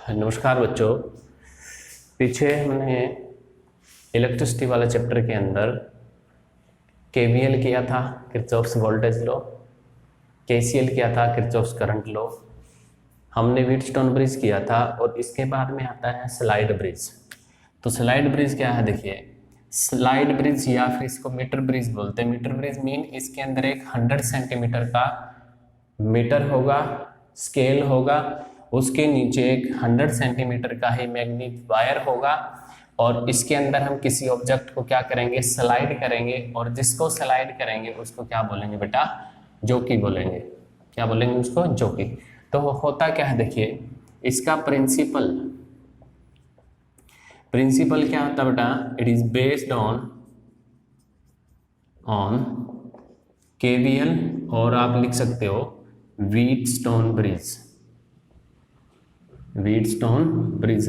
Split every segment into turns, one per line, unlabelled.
नमस्कार बच्चों। पीछे हमने इलेक्ट्रिसिटी वाले चैप्टर के अंदर केवीएल किया था, किरचॉफ्स वोल्टेज लॉ, केसीएल किया था, किरचॉफ्स करंट लॉ। हमने व्हीटस्टोन ब्रिज किया था और इसके बाद में आता है स्लाइड ब्रिज। तो स्लाइड ब्रिज क्या है, देखिए स्लाइड ब्रिज या फिर इसको मीटर ब्रिज बोलते हैं। मीटर ब्रिज मीन इसके अंदर एक 100 सेंटीमीटर का मीटर होगा, स्केल होगा, उसके नीचे एक 100 सेंटीमीटर का ही मैग्नेटिक वायर होगा और इसके अंदर हम किसी ऑब्जेक्ट को क्या करेंगे, स्लाइड करेंगे और जिसको स्लाइड करेंगे उसको क्या बोलेंगे बेटा, जोकी बोलेंगे। क्या बोलेंगे उसको, जोकी। तो होता क्या है, देखिए इसका प्रिंसिपल क्या होता है बेटा, it is based on KVL और आप लिख सकते हो व्हीटस्टोन ब्रिज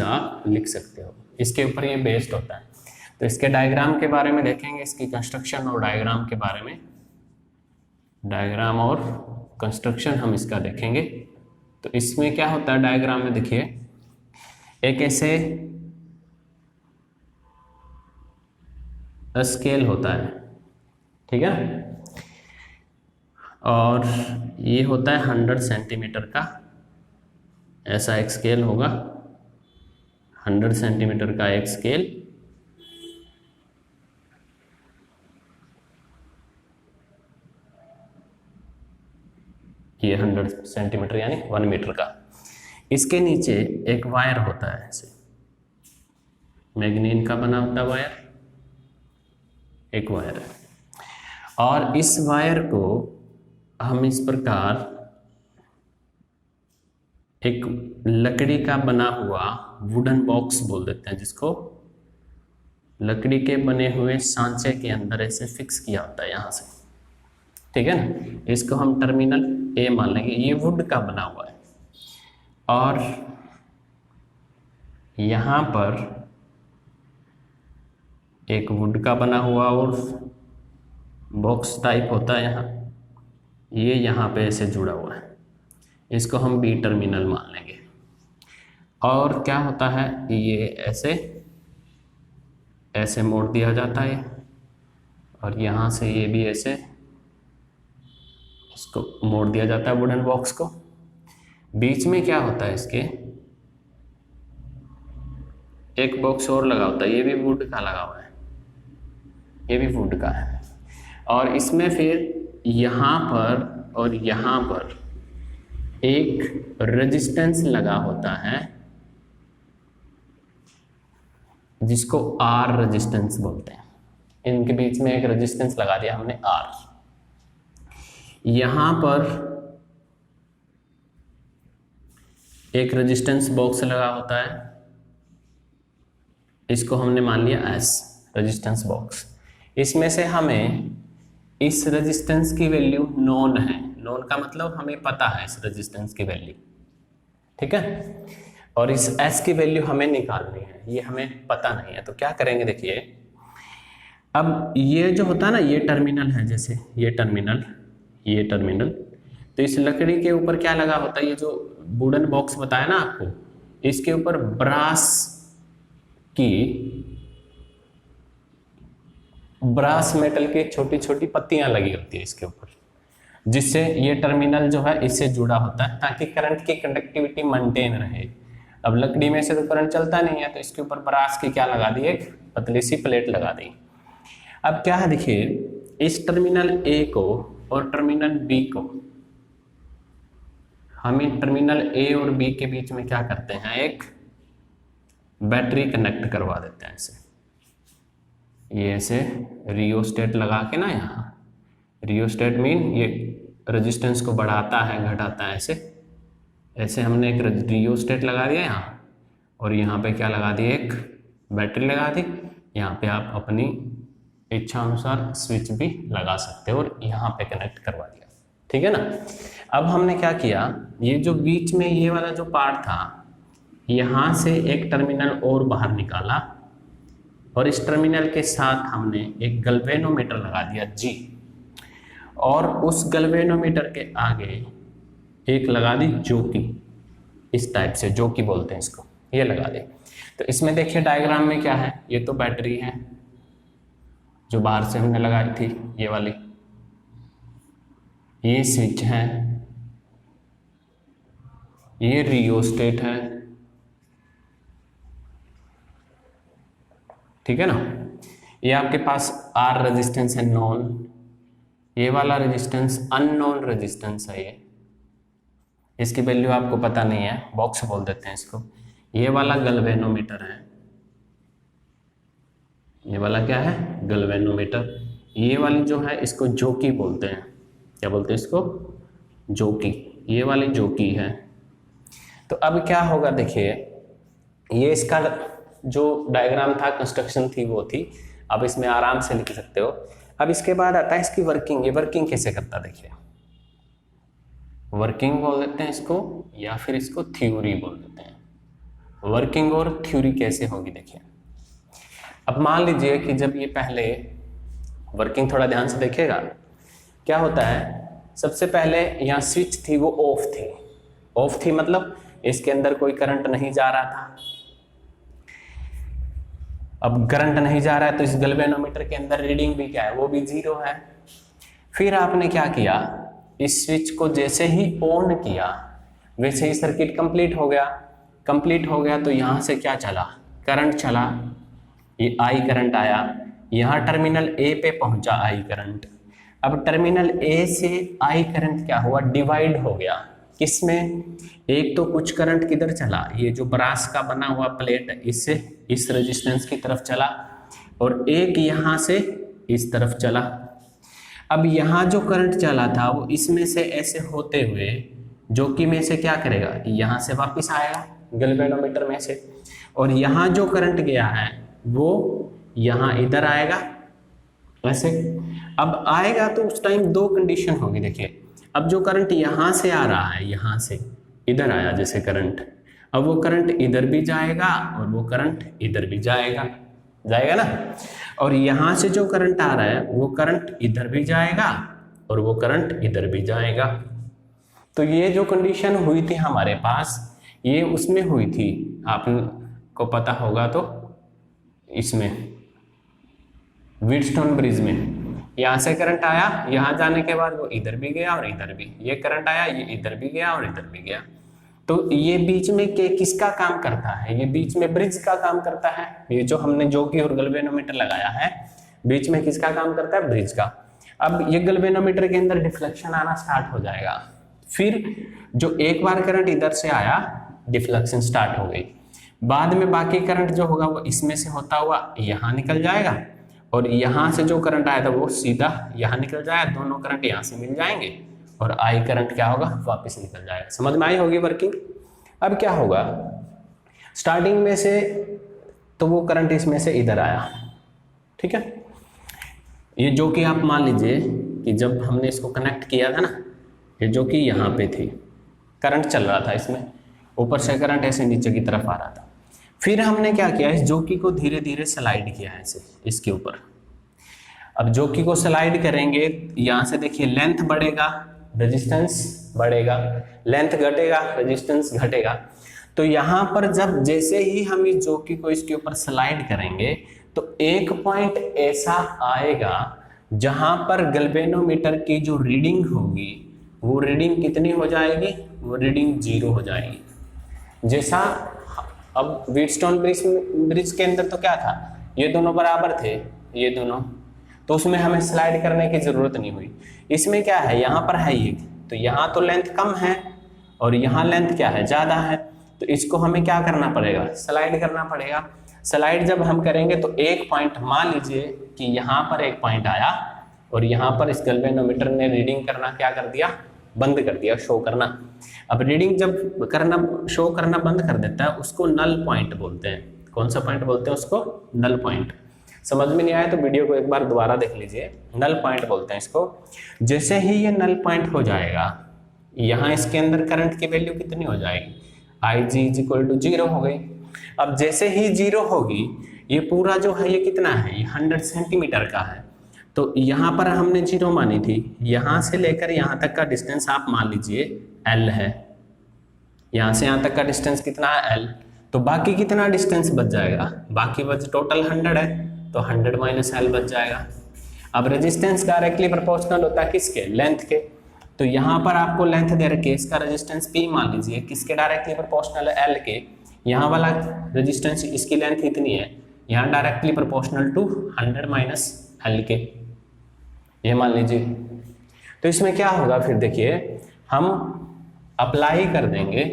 आप लिख सकते हो, इसके ऊपर ये बेस्ड होता है। तो इसके डायग्राम के बारे में देखेंगे, इसकी कंस्ट्रक्शन और डायग्राम के बारे में, डायग्राम और कंस्ट्रक्शन हम इसका देखेंगे। तो इसमें क्या होता है, डायग्राम में देखिए एक ऐसे स्केल होता है, ठीक है, और ये होता है 100 सेंटीमीटर का, ऐसा एक स्केल होगा, 100 सेंटीमीटर का एक स्केल। ये 100 सेंटीमीटर यानी 1 मीटर का। इसके नीचे एक वायर होता है, ऐसे मैग्नीन का बना होता वायर, एक वायर है, और इस वायर को हम इस प्रकार एक लकड़ी का बना हुआ वुडन बॉक्स बोल देते हैं, जिसको लकड़ी के बने हुए सांचे के अंदर ऐसे फिक्स किया होता है यहाँ से, ठीक है ना। इसको हम टर्मिनल ए मान लेंगे, ये वुड का बना हुआ है और यहाँ पर एक वुड का बना हुआ और बॉक्स टाइप होता है यहाँ, ये यहाँ पे ऐसे जुड़ा हुआ है, इसको हम बी टर्मिनल मान लेंगे। और क्या होता है, ये ऐसे मोड़ दिया जाता है और यहाँ से ये भी ऐसे इसको मोड़ दिया जाता है वुडन बॉक्स को। बीच में क्या होता है, इसके एक बॉक्स और लगा होता है, ये भी वुड का लगा हुआ है, ये भी वुड का है, और इसमें फिर यहाँ पर और यहाँ पर एक रेजिस्टेंस लगा होता है, जिसको आर रेजिस्टेंस बोलते हैं। इनके बीच में एक रेजिस्टेंस लगा दिया हमने आर। यहाँ पर एक रेजिस्टेंस बॉक्स लगा होता है, इसको हमने मान लिया एस रेजिस्टेंस बॉक्स। इसमें से हमें इस रेजिस्टेंस की वैल्यू नोन है, नोन का मतलब हमें पता है इस रेजिस्टेंस की वैल्यू, ठीक है, और इस S की वैल्यू हमें निकालनी है, ये हमें पता नहीं है। तो क्या करेंगे, देखिए अब ये जो होता है ना, ये टर्मिनल है, जैसे ये टर्मिनल, तो इस लकड़ी के ऊपर क्या लगा होता है, ये जो वुडन बॉक्स बताया ना आपको, इसके ऊपर ब्रास मेटल की छोटी छोटी पत्तियां लगी होती है इसके ऊपर, जिससे ये टर्मिनल जो है इससे जुड़ा होता है ताकि करंट की कंडक्टिविटी मेंटेन रहे। अब लकड़ी में से तो करंट चलता नहीं है, तो इसके ऊपर ब्रास की क्या लगा दी, एक पतली सी प्लेट लगा दी। अब क्या है, देखिए इस टर्मिनल ए को और टर्मिनल बी को हम इन टर्मिनल ए और बी के बीच में क्या करते हैं, एक बैटरी कनेक्ट करवा देते हैं ऐसे, ये ऐसे रियोस्टेट लगा के ना, यहाँ रियोस्टेट मीन ये रेजिस्टेंस को बढ़ाता है घटाता है, ऐसे हमने एक रियोस्टेट लगा दिया यहाँ, और यहाँ पे क्या लगा दिया, एक बैटरी लगा दी। यहाँ पे आप अपनी इच्छा अनुसार स्विच भी लगा सकते हो और यहाँ पे कनेक्ट करवा दिया, ठीक है ना। अब हमने क्या किया, ये जो बीच में ये वाला जो पार्ट था, यहाँ से एक टर्मिनल और बाहर निकाला और इस टर्मिनल के साथ हमने एक गैल्वेनोमीटर लगा दिया G, और उस गैल्वेनोमीटर के आगे एक लगा दी जोकी, इस टाइप से जोकी बोलते हैं इसको, ये लगा दे। तो इसमें देखिए डायग्राम में क्या है, ये तो बैटरी है जो बाहर से हमने लगाई थी ये वाली, ये स्विच है, ये रियोस्टेट है, ठीक है ना। ये आपके पास आर रेजिस्टेंस है नॉन, ये वाला रेजिस्टेंस अननोन रेजिस्टेंस है, ये इसकी वैल्यू आपको पता नहीं है, बॉक्स बोल देते हैं इसको। ये वाला गैल्वेनोमीटर है, ये वाला क्या है, गैल्वेनोमीटर। ये वाली जो है इसको जोकी बोलते हैं, क्या बोलते हैं इसको, जोकी, ये वाली जोकी है। तो अब क्या होगा देखिए, ये इसका जो डायग्राम था, कंस्ट्रक्शन थी वो थी, अब इसमें आराम से लिख सकते हो। अब इसके बाद आता है इसकी वर्किंग, ये वर्किंग कैसे करता है देखिए, वर्किंग बोल देते हैं इसको या फिर इसको थ्योरी बोल देते हैं। वर्किंग और थ्योरी कैसे होगी देखिए। अब मान लीजिए कि जब ये पहले वर्किंग, थोड़ा ध्यान से देखिएगा, क्या होता है, सबसे पहले यहाँ स्विच थी वो ऑफ थी, ऑफ थी मतलब इसके अंदर कोई करंट नहीं जा रहा था। अब करंट नहीं जा रहा है तो इस गैल्वेनोमीटर के अंदर रीडिंग भी क्या है, वो भी 0 है। फिर आपने क्या किया, इस स्विच को जैसे ही ऑन किया वैसे ही सर्किट कंप्लीट हो गया। कंप्लीट हो गया तो यहाँ से क्या चला, करंट चला, ये आई करंट आया, यहाँ टर्मिनल ए पे पहुंचा आई करंट। अब टर्मिनल ए से आई करंट क्या हुआ, डिवाइड हो गया, किसमें, एक तो कुछ करंट किधर चला, ये जो ब्रास का बना हुआ प्लेट है इससे इस रेजिस्टेंस की तरफ चला, और एक यहाँ से इस तरफ चला। अब यहाँ जो करंट चला था वो इसमें से ऐसे होते हुए जोकी में से क्या करेगा, यहाँ से वापस आएगा गैल्वेनोमीटर में से, और यहाँ जो करंट गया है वो यहाँ इधर आएगा ऐसे। अब आएगा तो उस टाइम 2 कंडीशन होगी देखिए। अब जो करंट यहाँ से आ रहा है, यहाँ से इधर आया जैसे करंट, अब वो करंट इधर भी जाएगा और वो करंट इधर भी जाएगा, जाएगा ना। और यहाँ से जो करंट आ रहा है वो करंट इधर भी जाएगा और वो करंट इधर भी जाएगा। तो ये जो कंडीशन हुई थी हमारे पास, ये उसमें हुई थी, आपको पता होगा तो, इसमें व्हीटस्टोन ब्रिज में यहाँ से करंट आया, यहाँ जाने के बाद वो इधर भी गया और इधर भी, ये करंट आया, ये इधर भी गया और इधर भी गया। तो ये बीच में किसका काम करता है, ये बीच में ब्रिज का काम करता है। ये जो हमने जोकी और गैल्वेनोमीटर लगाया है, बीच में किसका काम करता है, ब्रिज का। अब ये गैल्वेनोमीटर के अंदर डिफ्लेक्शन आना स्टार्ट हो जाएगा, फिर जो एक बार करंट इधर से आया, डिफ्लेक्शन स्टार्ट हो गई, बाद में बाकी करंट जो होगा वो इसमें से होता हुआ यहाँ निकल जाएगा, और यहाँ से जो करंट आया था वो सीधा यहाँ निकल जाएगा, दोनों करंट यहाँ से मिल जाएंगे और आई करंट क्या होगा, वापस निकल जाएगा। समझ में आई होगी वर्किंग। अब क्या होगा, स्टार्टिंग में से तो वो करंट इसमें से इधर आया, ठीक है। ये जो कि आप मान लीजिए कि जब हमने इसको कनेक्ट किया था ना, ये जो कि यहाँ पे थी, करंट चल रहा था इसमें, ऊपर से करंट ऐसे नीचे की तरफ आ रहा था। फिर हमने क्या किया, इस जोकी को धीरे धीरे स्लाइड किया है ऐसे इसके ऊपर। अब जोकी को स्लाइड करेंगे, यहाँ से देखिए लेंथ बढ़ेगा, रेजिस्टेंस बढ़ेगा, लेंथ घटेगा, रेजिस्टेंस घटेगा। तो यहाँ पर जब जैसे ही हम इस जोकी को इसके ऊपर स्लाइड करेंगे तो एक पॉइंट ऐसा आएगा जहां पर गैल्वेनोमीटर की जो रीडिंग होगी वो रीडिंग कितनी हो जाएगी, वो रीडिंग 0 हो जाएगी। जैसा अब व्हीटस्टोन ब्रिज के अंदर तो क्या था, ये दोनों बराबर थे, ये दोनों, तो उसमें हमें स्लाइड करने की जरूरत नहीं हुई। इसमें क्या है, यहाँ पर है ये, तो यहाँ तो लेंथ कम है और यहाँ लेंथ क्या है, ज्यादा है, तो इसको हमें क्या करना पड़ेगा, स्लाइड करना पड़ेगा। स्लाइड जब हम करेंगे तो एक पॉइंट, मान लीजिए कि यहाँ पर एक पॉइंट आया और यहाँ पर इस गैल्वेनोमीटर ने रीडिंग करना क्या कर दिया, बंद कर दिया, शो करना। अब रीडिंग जब करना, शो करना बंद कर देता है उसको नल पॉइंट बोलते हैं। कौन सा पॉइंट बोलते हैं उसको, नल पॉइंट। समझ में नहीं आया तो वीडियो को एक बार दोबारा देख लीजिए, नल पॉइंट बोलते हैं इसको। जैसे ही ये नल पॉइंट हो जाएगा, यहाँ इसके अंदर करंट की वैल्यू कितनी हो जाएगी, IG = 0 हो गई। अब जैसे ही 0 होगी, ये पूरा जो है ये कितना है, ये 100 सेंटीमीटर का है, तो यहाँ पर हमने 0 मानी थी, यहाँ से लेकर यहाँ तक का डिस्टेंस आप मान लीजिए L है, यहाँ से यहाँ तक का डिस्टेंस कितना है L। तो बाकी कितना डिस्टेंस बच जाएगा, बाकी बच टोटल 100 है तो 100 माइनस एल बच जाएगा। अब रेजिस्टेंस डायरेक्टली प्रोपोर्शनल होता है किसके, लेंथ के, तो यहाँ पर आपको लेंथ दे रखी है, इसका रेजिस्टेंस P मान लीजिए, किसके डायरेक्टली प्रोपोर्शनल है, L के। यहाँ वाला रेजिस्टेंस, इसकी लेंथ इतनी है, यहाँ directly proportional to 100 minus L के, ये मान लीजिए। तो इसमें क्या होगा फिर देखिए, हम अप्लाई कर देंगे,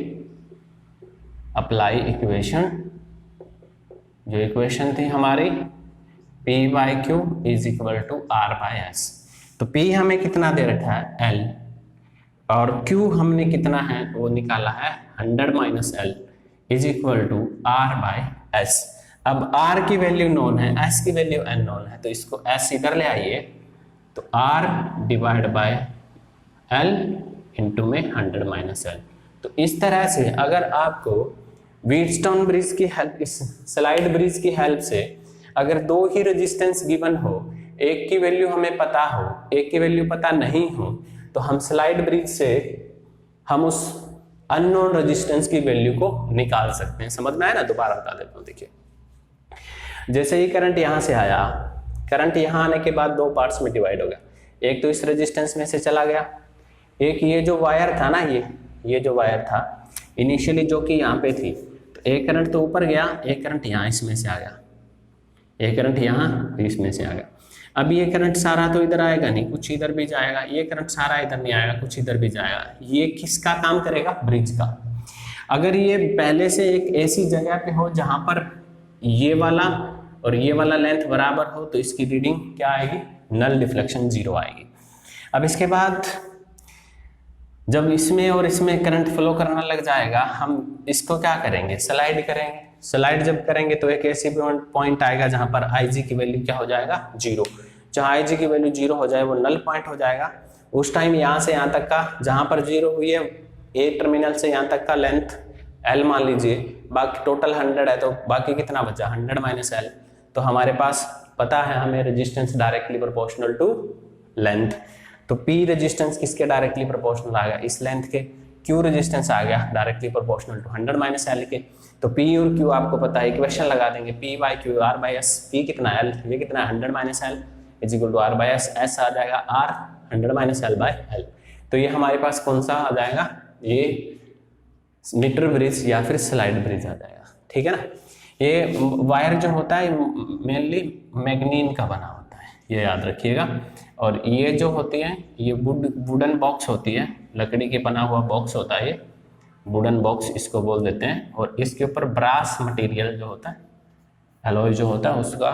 अप्लाई इक्वेशन, जो इक्वेशन थी हमारी P by Q is equal to R by S. तो P हमें कितना दे रखा है L, और Q हमने कितना है वो निकाला है 100 minus L is equal to R by S. अब R की वैल्यू नोन है, S की वैल्यू अननोन है, तो इसको S इधर ले आइए, तो R divide by L into में 100 माइनस एल। तो इस तरह से अगर आपको व्हीटस्टोन ब्रिज की हेल्प, इस स्लाइड ब्रिज की हेल्प से अगर दो ही रेजिस्टेंस गिवन हो, एक की वैल्यू हमें पता हो, एक की वैल्यू पता नहीं हो, तो हम स्लाइड ब्रिज से हम उस अननोन रेजिस्टेंस की वैल्यू को निकाल सकते हैं। समझ में आया ना, दोबारा बता देता हूं। देखिए, जैसे ही करंट यहां से आया, करंट यहां आने के बाद दो पार्ट्स में डिवाइड हो गया, एक तो इस रेजिस्टेंस में से चला गया, एक ये जो वायर था ना, ये जो वायर था इनिशियली जो कि यहाँ पे थी, तो एक करंट तो ऊपर गया, एक करंट यहाँ इसमें से आ गया, एक करंट यहाँ इसमें से आ गया। अब ये करंट सारा तो इधर आएगा नहीं, कुछ इधर भी जाएगा, ये करंट सारा इधर नहीं आएगा, कुछ इधर भी जाएगा। ये किसका काम करेगा, ब्रिज का। अगर ये पहले से एक ऐसी जगह पे हो जहां पर ये वाला और ये वाला लेंथ बराबर हो, तो इसकी रीडिंग क्या आएगी, नल डिफ्लेक्शन 0 आएगी। अब इसके बाद जब इसमें और इसमें करंट फ्लो करना लग जाएगा, हम इसको क्या करेंगे, स्लाइड करेंगे। स्लाइड जब करेंगे तो एक ऐसी पॉइंट आएगा जहां पर IG की वैल्यू क्या हो जाएगा, 0। जहां IG की वैल्यू 0 हो जाए वो नल पॉइंट हो जाएगा। उस टाइम यहां से यहां तक का, जहां पर 0 हुई है, A टर्मिनल से यहां तक का लेंथ L मान लीजिए, बाकी टोटल 100 है, तो बाकी कितना बचा, 100 माइनस एल। तो हमारे पास पता है हमें resistance directly proportional to length, तो P रेजिस्टेंस किसके डायरेक्टली प्रोपोर्शनल आ गया, इस लेंथ के। Q रेजिस्टेंस आ गया directly proportional to 100 minus L के। तो P और Q आपको पता है, इक्वेशन लगा देंगे, P by Q R by S. P कितना L, ये कितना 100 minus L is equal to R by S. S आ जाएगा R 100 minus L by L. तो ये हमारे पास कौन सा आ जाएगा, ये मीटर ब्रिज या फिर स्लाइड ब्रिज आ जाएगा। ठीक है ना। ये वायर जो होता है मेनली मैग्नीन का बना होता है, ये याद रखिएगा। और ये जो होती है, ये वुडन बॉक्स होती है, लकड़ी के बना हुआ बॉक्स होता है, ये वुडन बॉक्स इसको बोल देते हैं। और इसके ऊपर ब्रास मटेरियल जो होता है, एलॉय जो होता है, उसका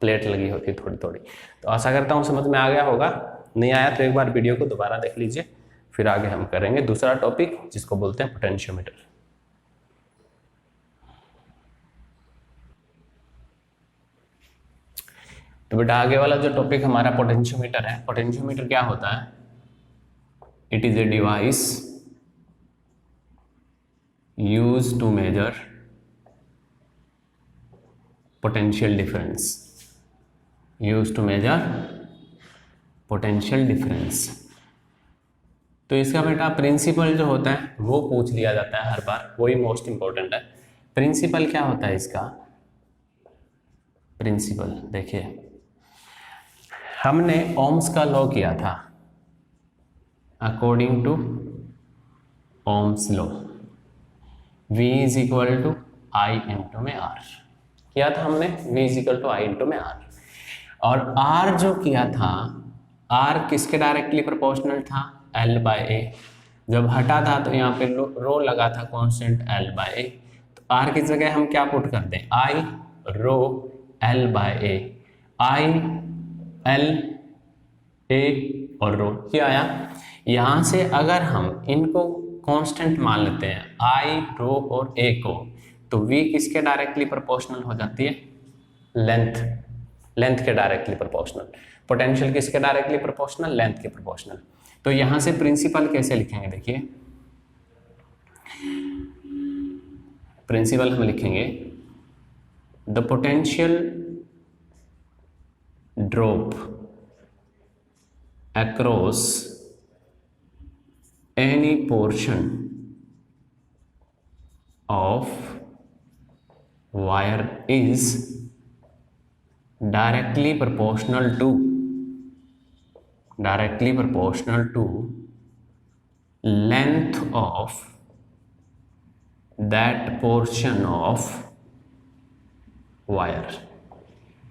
प्लेट लगी होती है थोड़ी थोड़ी। तो आशा करता हूँ समझ में आ गया होगा, नहीं आया तो एक बार वीडियो को दोबारा देख लीजिए। फिर आगे हम करेंगे दूसरा टॉपिक जिसको बोलते हैं पोटेंशियोमीटर। तो बेटा आगे वाला जो टॉपिक हमारा पोटेंशियोमीटर है, पोटेंशियोमीटर क्या होता है, it is a device used to measure potential difference, used to measure potential difference. तो इसका बेटा प्रिंसिपल जो होता है वो पूछ लिया जाता है हर बार, वही मोस्ट इंपॉर्टेंट है। प्रिंसिपल क्या होता है इसका, प्रिंसिपल देखिए, हमने ओम्स का लॉ किया था, according to Ohm's law V is equal to I into में R किया था हमने, V is equal to I into में R। और R जो किया था, R किसके डायरेक्टली प्रोपोर्शनल था, L बाय ए। जब हटा था तो यहाँ पे रो लगा था कांस्टेंट L बाय ए, तो R की जगह हम क्या पुट कर दें, I rho L by a, I L A और रो। क्या आया, यहाँ से अगर हम इनको कांस्टेंट मान लेते हैं, I रो और A को, तो V किसके डायरेक्टली प्रोपोर्शनल हो जाती है, लेंथ, लेंथ के डायरेक्टली प्रोपोर्शनल। पोटेंशियल किसके डायरेक्टली प्रोपोर्शनल, लेंथ के प्रोपोर्शनल। तो यहां से प्रिंसिपल कैसे लिखेंगे, देखिए प्रिंसिपल हम लिखेंगे the potential drop across any portion of wire is directly proportional to length of that portion of wire।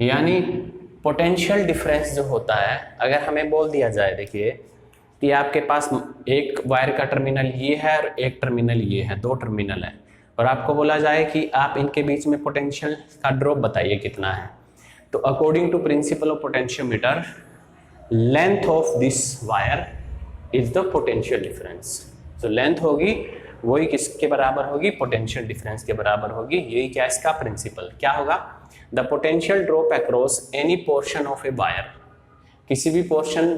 यानी पोटेंशियल डिफरेंस जो होता है, अगर हमें बोल दिया जाए, देखिए कि आपके पास एक वायर का टर्मिनल ये है और एक टर्मिनल ये है, दो टर्मिनल है, और आपको बोला जाए कि आप इनके बीच में पोटेंशियल का ड्रॉप बताइए कितना है, तो according to principle of potentiometer length of this wire is the potential difference. तो लेंथ होगी वही किसके बराबर होगी, पोटेंशियल डिफरेंस के बराबर होगी। यही क्या इसका प्रिंसिपल क्या होगा, the potential drop across any portion of a wire, किसी भी पोर्शन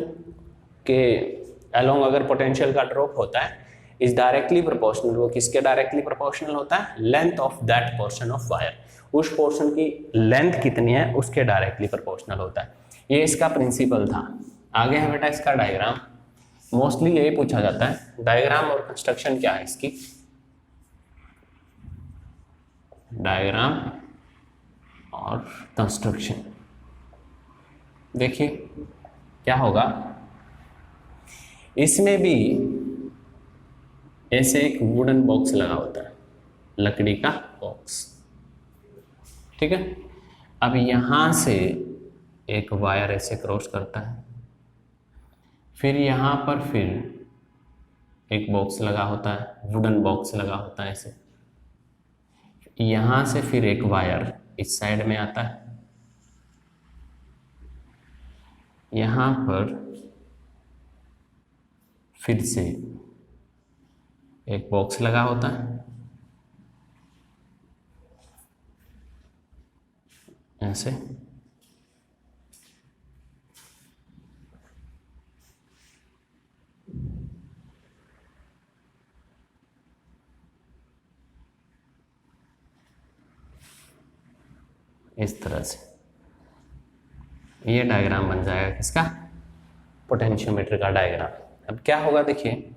के अलोंग अगर पोटेंशियल का ड्रॉप होता है, इज डायरेक्टली प्रोपोर्शनल, वो किसके डायरेक्टली प्रोपोर्शनल होता है, length of that portion of wire, उस पोर्शन की लेंथ कितनी है उसके डायरेक्टली प्रोपोर्शनल होता है। ये इसका प्रिंसिपल था। आगे है बेटा इसका डायग्राम, मोस्टली यही पूछा जाता है, डायग्राम और कंस्ट्रक्शन क्या है इसकी, डायग्राम और कंस्ट्रक्शन। देखिए क्या होगा, इसमें भी ऐसे एक वुडन बॉक्स लगा होता है, लकड़ी का बॉक्स, ठीक है। अब यहां से एक वायर ऐसे क्रॉस करता है, फिर यहाँ पर फिर एक बॉक्स लगा होता है, वुडन बॉक्स लगा होता है ऐसे, यहाँ से फिर एक वायर इस साइड में आता है, यहाँ पर फिर से एक बॉक्स लगा होता है ऐसे, इस तरह से ये डायग्राम बन जाएगा किसका, पोटेंशियोमीटर का डायग्राम। अब क्या होगा देखिए,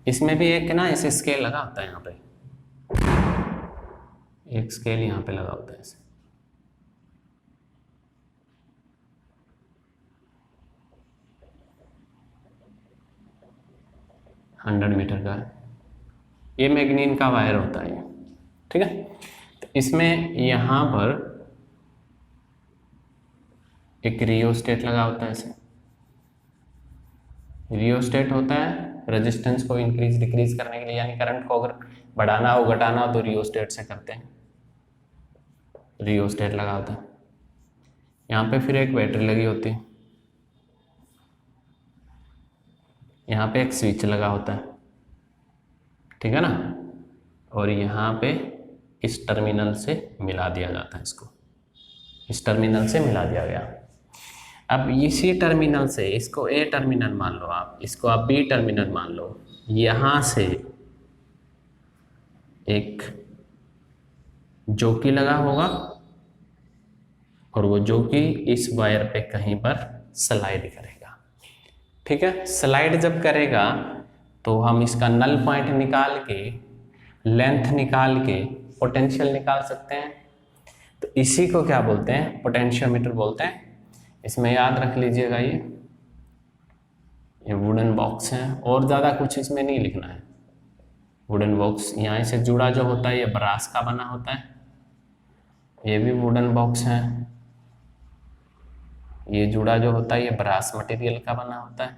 इसमें भी एक ना ऐसे स्केल लगा होता है, यहाँ पे एक स्केल यहाँ पे लगा होता है ऐसे, हंड्रेड मीटर का, ये मैग्नीन का वायर होता है, ठीक है। तो इसमें यहाँ पर एक रियोस्टेट लगा होता है ऐसे, रियोस्टेट होता है रेजिस्टेंस को इंक्रीज डिक्रीज करने के लिए, यानी करंट को अगर बढ़ाना हो घटाना हो तो रियोस्टेट से करते हैं, रियोस्टेट लगा होता है। यहाँ पे फिर एक बैटरी लगी होती है, यहाँ पे एक स्विच लगा होता है, ठीक है ना, और यहाँ पे इस टर्मिनल से मिला दिया जाता है, इसको इस टर्मिनल से मिला दिया गया। अब इसी टर्मिनल से, इसको ए टर्मिनल मान लो आप, इसको आप बी टर्मिनल मान लो, यहाँ से एक जोकी लगा होगा और वो जोकी इस वायर पे कहीं पर स्लाइड करेगा, ठीक है। स्लाइड जब करेगा तो हम इसका नल पॉइंट निकाल के, लेंथ निकाल के पोटेंशियल निकाल सकते हैं। तो इसी को क्या बोलते हैं, पोटेंशियोमीटर बोलते हैं। इसमें याद रख लीजिएगा ये वुडन बॉक्स है, और ज़्यादा कुछ इसमें नहीं लिखना है। वुडन बॉक्स यहाँ से जुड़ा जो होता है ये ब्रास का बना होता है, ये भी वुडन बॉक्स है, ये जुड़ा जो होता है ये ब्रास मटेरियल का बना होता है,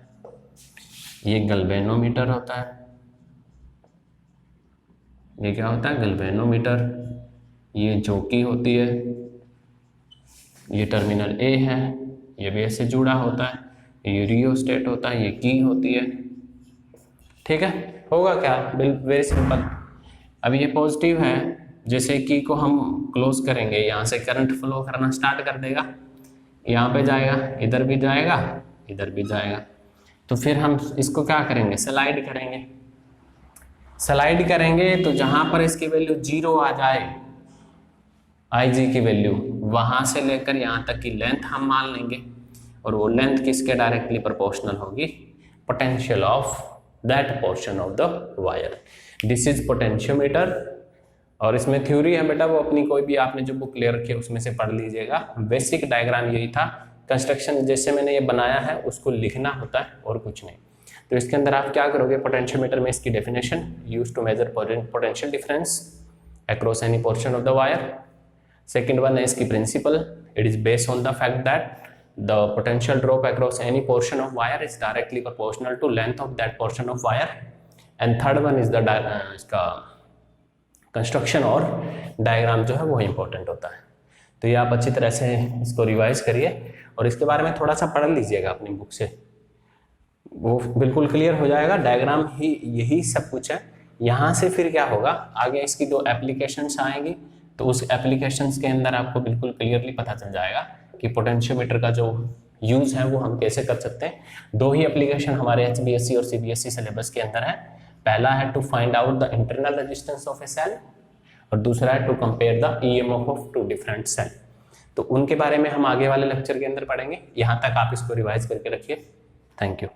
ये गैल्वेनोमीटर होता है, ये क्या होता है गैल्वेनोमीटर, ये जोकी होती है, ये टर्मिनल ए है, ये भी ऐसे जुड़ा होता है, ये रियोस्टेट होता है, ये की होती है, ठीक है। होगा क्या, वेरी सिंपल। अब ये पॉजिटिव है, जैसे की को हम क्लोज करेंगे यहाँ से करंट फ्लो करना स्टार्ट कर देगा, यहाँ पे जाएगा, इधर भी जाएगा, इधर भी जाएगा। तो फिर हम इसको क्या करेंगे, स्लाइड करेंगे। स्लाइड करेंगे तो जहाँ पर इसकी वैल्यू 0 आ जाए, IG की वैल्यू, वहाँ से लेकर यहाँ तक की लेंथ हम मान लेंगे, और वो लेंथ किसके डायरेक्टली प्रोपोर्शनल होगी, potential of that portion of the wire. This is potentiometer और इसमें थ्योरी है बेटा, वो अपनी कोई भी आपने जो बुक ले रखी है उसमें से पढ़ लीजिएगा। बेसिक डायग्राम यही था, कंस्ट्रक्शन जैसे मैंने ये बनाया है उसको लिखना होता है और कुछ नहीं। तो इसके अंदर आप क्या करोगे, पोटेंशियोमीटर में इसकी definition, use to measure potential difference across any portion of the wire. Second one है इसकी principle, it is based on the fact that the potential drop across any portion of wire is directly proportional to length of that portion of wire. And third one is the इसका construction और diagram जो है वो important होता है। तो ये आप अच्छी तरह से इसको रिवाइज करिए और इसके बारे में थोड़ा सा पढ़ लीजिएगा अपनी बुक से, वो बिल्कुल क्लियर हो जाएगा। डायग्राम ही यही सब कुछ है। यहाँ से फिर क्या होगा, आगे इसकी जो एप्लीकेशंस आएंगी तो उस एप्लीकेशंस के अंदर आपको बिल्कुल क्लियरली पता चल जाएगा कि पोटेंशियोमीटर का जो यूज है वो हम कैसे कर सकते हैं। दो ही एप्लीकेशन हमारे HBSC और CBSE सिलेबस के अंदर है। पहला है to find out the internal resistance of a cell और दूसरा है to compare the EMF of two different cell. तो उनके बारे में हम आगे वाले लेक्चर के अंदर पढ़ेंगे। यहाँ तक आप इसको रिवाइज करके रखिए। Thank you.